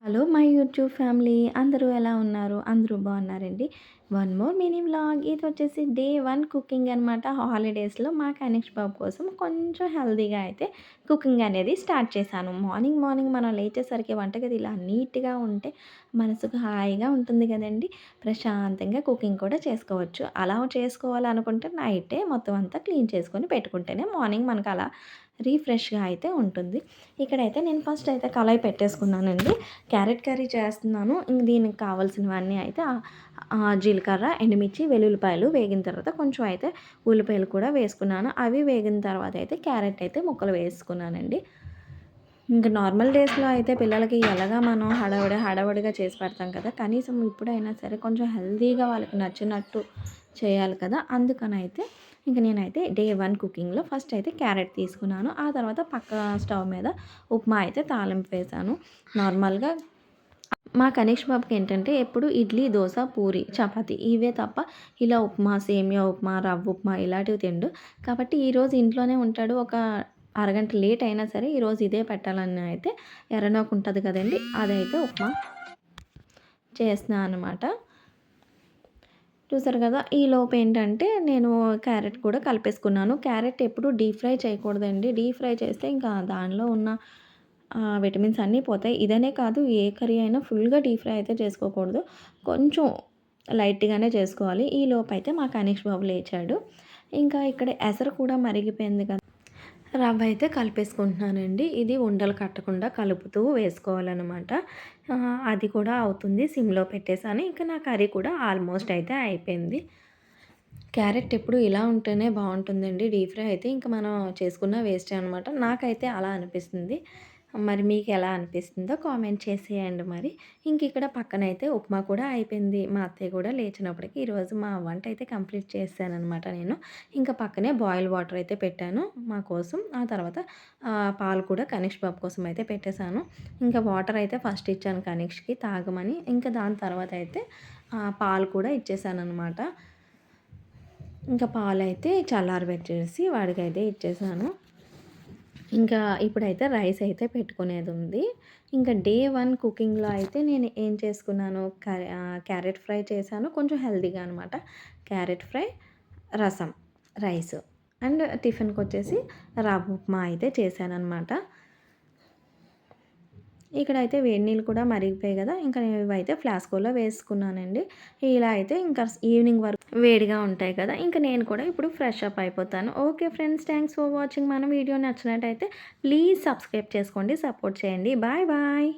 Hello my YouTube family అందరూ ఎలా ఉన్నారు? అందరూ బాగున్నారండి. One more mini vlog. ఇది వచ్చేసి డే 1 కుకింగ్ అనమాట. హాలిడేస్‌లో మా కనిష్ బాబు కోసం కొంచెం హెల్తీగా అయితే కుకింగ్ అనేది స్టార్ట్ చేశాను. మార్నింగ్ మార్నింగ్ మనం లేచేసరికి వంటగది ఇలా నీట్‌గా ఉంటే మనసుకు హాయిగా ఉంటుంది కదండీ! ప్రశాంతంగా కుకింగ్ కూడా చేసుకోవచ్చు. అలా చేసుకోవాలనుకుంటే నైటే మొత్తం అంతా క్లీన్ చేసుకొని పెట్టుకుంటేనే మార్నింగ్ మనకు అలా రిఫ్రెష్‌గా అయితే ఉంటుంది. ఇక్కడైతే నేను ఫస్ట్ అయితే కళాయి పెట్టేసుకున్నానండి. క్యారెట్ కర్రీ చేస్తున్నాను. ఇంక దీనికి కావాల్సినవన్నీ అయితే జీలకర్ర, ఎండుమిర్చి, వెల్లుల్లిపాయలు వేగిన తర్వాత కొంచెం అయితే ఉల్లిపాయలు కూడా వేసుకున్నాను. అవి వేగిన తర్వాత అయితే క్యారెట్ అయితే ముక్కలు వేసుకున్నానండి. ఇంక నార్మల్ డేస్‌లో అయితే పిల్లలకి ఎలాగా మనం హడావిడిగా చేసి పెడతాం కదా! కనీసం ఇప్పుడైనా సరే కొంచెం హెల్తీగా వాళ్ళకి నచ్చినట్టు చేయాలి కదా! అందుకనైతే ఇంక నేనైతే డే 1 కుకింగ్‌లో ఫస్ట్ అయితే క్యారెట్ తీసుకున్నాను. ఆ తర్వాత పక్క స్టవ్ మీద ఉప్మా అయితే తాలింపు వేశాను. నార్మల్‌గా మా కనిష్ బాబుకి ఏంటంటే ఎప్పుడు ఇడ్లీ, దోస, పూరి, చపాతీ ఇవే తప్ప ఇలా ఉప్మా, సేమియా ఉప్మా, రవ్వ ఉప్మా ఇలాంటివి తినడు. కాబట్టి ఈరోజు ఇంట్లోనే ఉంటాడు. ఒక అరగంట లేట్ అయినా సరే ఈరోజు ఇదే పెట్టాలని అయితే ఎర్రనోకు ఉంటది కదండీ! అదైతే ఉప్మా చేస్తున్నా అనమాట. చూసారు కదా! ఈలోపు ఏంటంటే నేను క్యారెట్ కూడా కలిపేసుకున్నాను. క్యారెట్ ఎప్పుడు డీప్ ఫ్రై చేయకూడదండి. డీప్ ఫ్రై చేస్తే ఇంకా దానిలో ఉన్న విటమిన్స్ అన్నీ పోతాయి. ఇదనే కాదు ఏ కర్రీ అయినా ఫుల్‌గా డీప్ ఫ్రై అయితే చేసుకోకూడదు. కొంచెం లైట్‌గానే చేసుకోవాలి. ఈలోపైతే మా కనిష్ బాబు లేచాడు. ఇంకా ఇక్కడ ఎసరు కూడా మరిగిపోయింది కదా! రవ్వ అయితే కలిపేసుకుంటున్నానండి. ఇది ఉండలు కట్టకుండా కలుపుతూ వేసుకోవాలనమాట. అది కూడా అవుతుంది. సిమ్‌లో పెట్టేసాను. ఇంకా నా కర్రీ కూడా ఆల్మోస్ట్ అయితే అయిపోయింది. క్యారెట్ ఎప్పుడు ఇలా ఉంటేనే బావుంటుందండి. డీప్ ఫ్రై అయితే ఇంక మనం చేసుకున్న వేస్టే అనమాట. నాకైతే అలా అనిపిస్తుంది. మరి మీకెలా అనిపిస్తుందో కామెంట్ చేసేయండి మరి. ఇంక ఇక్కడ పక్కనైతే ఉప్మా కూడా అయిపోయింది. మా అత్తయ్య కూడా లేచినప్పటికి ఈరోజు మా వంట అయితే కంప్లీట్ చేశాననమాట నేను. ఇంకా పక్కనే బాయిల్ వాటర్ అయితే పెట్టాను మా కోసం. ఆ తర్వాత పాలు కూడా కనిష్ బాబు కోసం అయితే పెట్టేశాను. ఇంకా వాటర్ అయితే ఫస్ట్ ఇచ్చాను కనిష్‌కి తాగమని. ఇంకా దాని తర్వాత అయితే పాలు కూడా ఇచ్చేసాననమాట. ఇంకా పాలైతే చల్లారబెట్టేసి వాడికైతే ఇచ్చేసాను. ఇంకా ఇప్పుడైతే రైస్ అయితే పెట్టుకునేదుంది. ఇంకా డే 1 కుకింగ్‌లో అయితే నేను ఏం చేసుకున్నాను క్యారెట్ ఫ్రై చేశాను. కొంచెం హెల్తీగా అనమాట. క్యారెట్ ఫ్రై, రసం, రైస్ అండ్ టిఫిన్‌కొచ్చేసి రవ్వ ఉప్మా అయితే చేశాననమాట. ఇక్కడైతే వేడి నీళ్ళు కూడా మరిగిపోయాయి గదా! ఇంకా నేను ఇవైతే ఫ్లాస్కోలో వేసుకున్నానండి. ఇలా అయితే ఇంకా ఈవినింగ్ వరకు వేడిగా ఉంటాయి కదా! ఇంక నేను కూడా ఇప్పుడు ఫ్రెష్ అప్ అయిపోతాను. Okay friends, thanks for watching. మన వీడియో నచ్చినట్టయితే ప్లీజ్ సబ్స్క్రైబ్ చేసుకోండి. సపోర్ట్ చేయండి. Bye bye.